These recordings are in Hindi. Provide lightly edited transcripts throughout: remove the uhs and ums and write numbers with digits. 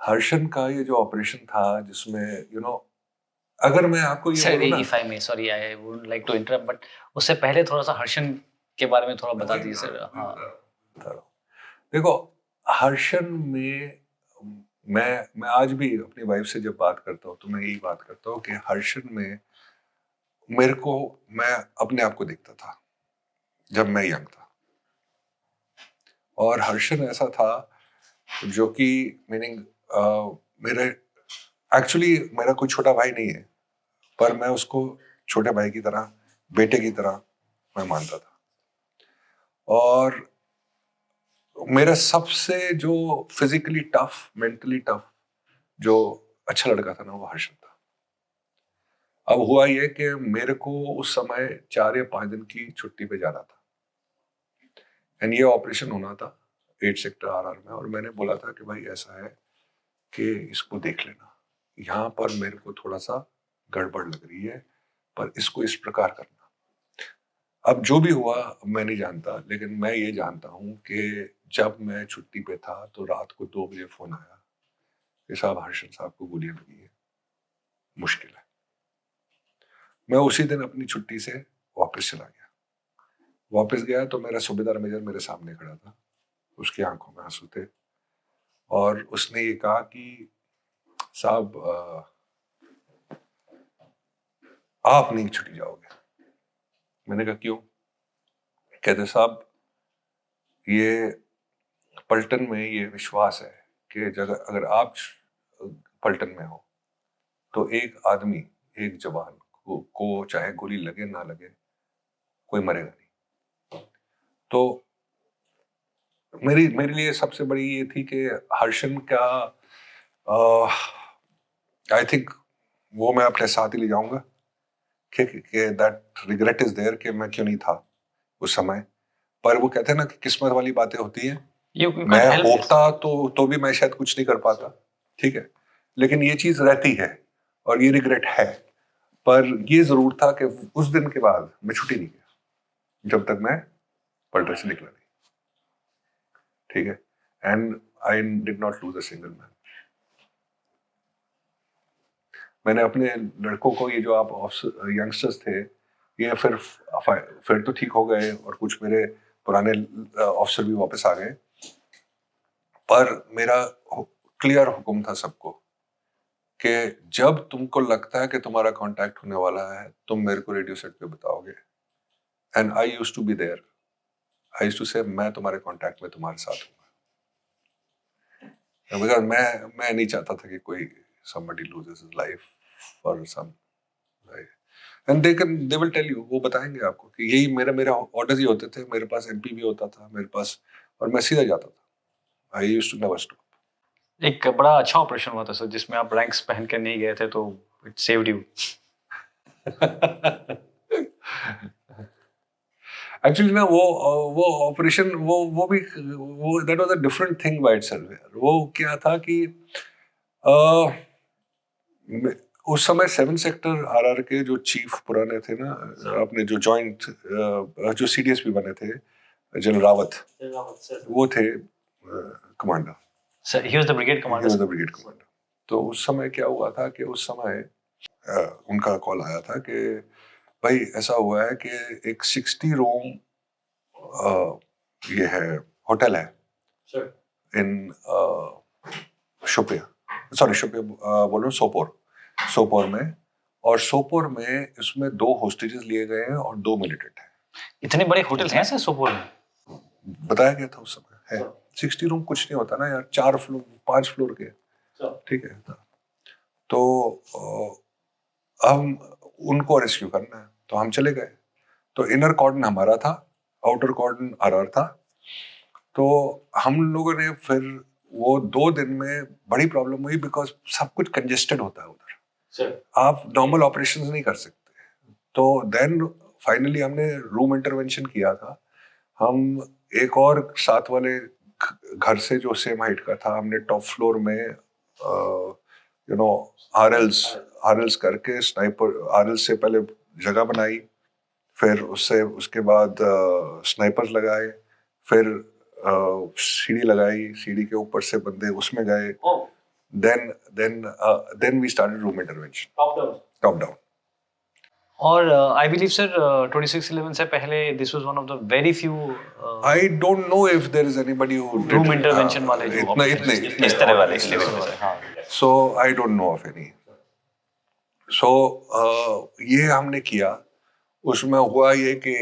हर्षन का ये जो ऑपरेशन था जिसमें अगर मैं आपको ये बोलूं ना, if I may, sorry I would like to interrupt, but उससे पहले थोड़ा सा हर्षन के बारे में थोड़ा बता दीजिए सर। हाँ, देखो, हर्षन में मैं आज भी अपनी वाइफ से जब बात करता हूँ तो मैं यही बात करता हूँ कि हर्षन में मैं अपने आप को देखता था जब मैं यंग था, और हर्षन ऐसा था जो कि मीनिंग मेरे एक्चुअली मेरा कोई छोटा भाई नहीं है, पर मैं उसको छोटे भाई की तरह, बेटे की तरह मैं मानता था। और मेरा सबसे जो फिजिकली टफ, मेंटली टफ, जो अच्छा लड़का था ना, वो हर्षद था। अब हुआ ये कि मेरे को उस समय 4 या 5 दिन की छुट्टी पे जाना था, एंड ये ऑपरेशन होना था 8 सेक्टर RR में, और मैंने बोला था कि भाई ऐसा है कि इसको देख लेना, यहाँ पर मेरे को थोड़ा सा गड़बड़ लग रही है, पर इसको इस प्रकार करना। अब जो भी हुआ मैं नहीं जानता, लेकिन मैं ये जानता हूँ कि जब मैं छुट्टी पे था तो रात को 2 बजे फोन आया कि साहब हर्षद साहब को गोलियां लगी है, मुश्किल है। मैं उसी दिन अपनी छुट्टी से वापस चला गया। वापस गया तो मेरा सूबेदार मेजर मेरे सामने खड़ा था, उसकी आंखों में आंसू थे, और उसने ये कहा कि साहब आप नहीं छुट्टी जाओगे। मैंने कहा क्यों? कहते साहब ये पलटन में ये विश्वास है कि अगर आप पलटन में हो तो एक आदमी, एक जवान को चाहे गोली लगे ना लगे, कोई मरेगा नहीं। तो मेरे लिए सबसे बड़ी ये थी कि हर्षन का आई थिंक वो मैं अपने साथ ही ले जाऊंगा कि दैट रिग्रेट इज देयर कि मैं क्यों नहीं था उस समय। पर वो कहते हैं ना कि किस्मत वाली बातें होती हैं। मैं होता तो भी मैं शायद कुछ नहीं कर पाता, ठीक है, लेकिन ये चीज रहती है और ये रिग्रेट है। पर ये जरूर था कि उस दिन के बाद मैं छुट्टी नहीं गया जब तक मैं पलटन से निकला नहीं, ठीक है। And I did not lose a single man. मैंने अपने लड़कों को, ये जो आप यंगस्टर्स थे, ये फिर तो ठीक हो गए, और कुछ मेरे पुराने ऑफिसर भी वापस आ गए, पर मेरा क्लियर हुक्म था सबको कि जब तुमको लगता है कि तुम्हारा कांटेक्ट होने वाला है, तुम मेरे को रेडियो सेट पे बताओगे। And I used to be there, I used to say मैं तुम्हारे कांटेक्ट में तुम्हारे साथ हूँ, बिकॉज मैं नहीं चाहता था कि कोई somebody loses his life for some, and they will tell you, वो बताएंगे आपको कि यही मेरा ऑर्डर्स ही होते थे। मेरे पास MP भी होता था मेरे पास, और मैं सीधा जाता था। I used to never stop. एक बड़ा अच्छा ऑपरेशन हुआ था सर जिसमें आप रैंक्स पहन के नहीं गए थे, तो इट सेव्ड यू। एक्चुअली ना वो ऑपरेशन वो भी that was a different thing by itself. वो क्या था कि उस समय 7 सेक्टर RR के जो चीफ पुराने थे ना, अपने जो जॉइंट जो CDSP बने थे, जनरल रावत, वो थे commander. Sir he was the brigade commander. तो उस समय क्या हुआ था कि उस समय उनका कॉल आया था कि भाई ऐसा हुआ है कि एक 60 रूम ये है, होटल है इन सोपोर में, और सोपोर में इसमें 2 होस्टेजेस लिए गए हैं और 2 मिलिटेंट हैं। इतने बड़े होटल हैं सर सोपोर में? बताया गया था उस समय है। 60 रूम कुछ नहीं होता ना यार, 4 फ्लोर 5 फ्लोर के, ठीक है। तो हम उनको रेस्क्यू करना है, तो हम चले गए। तो इनर कॉर्डन हमारा था, आउटर कॉर्डन RR था। तो हम लोगों ने फिर वो 2 दिन में बड़ी प्रॉब्लम हुई, बिकॉज सब कुछ कंजेस्टेड होता है उधर, आप नॉर्मल ऑपरेशंस नहीं कर सकते। तो देन फाइनली हमने रूम इंटरवेंशन किया था। हम एक और साथ वाले घर से जो सेम हाइट का था, हमने टॉप फ्लोर में RLs करके स्नाइपर, RLs से पहले जगह बनाई, फिर उसके बाद स्नाइपर्स लगाए, फिर सीढ़ी लगाई, सीढ़ी के ऊपर से बंदे उसमें गए, then we started room intervention. Top down. और आई बिलीव सर 2611 से पहले this was one of the very few I don't know if there is anybody who did room intervention वाले जो इतने इस तरह वाले हाँ So I don't know of any. So ये हमने किया. उसमें हुआ ये कि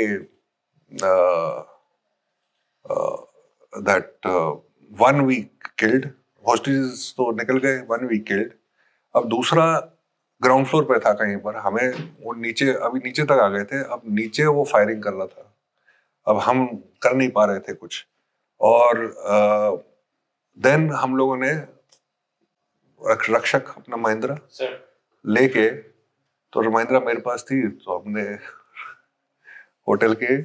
that 1 week killed. Hostages तो निकल गए. 1 week killed. अब दूसरा ग्राउंड फ्लोर पे था कहीं पर. हमें वो नीचे तक आ गए थे. अब नीचे वो फायरिंग कर रहा था. अब हम कर नहीं पा रहे थे कुछ. और देन हम लोगों ने रक्षक अपना महिंद्रा लेके, तो महिंद्रा मेरे पास थी, तो हमने होटल के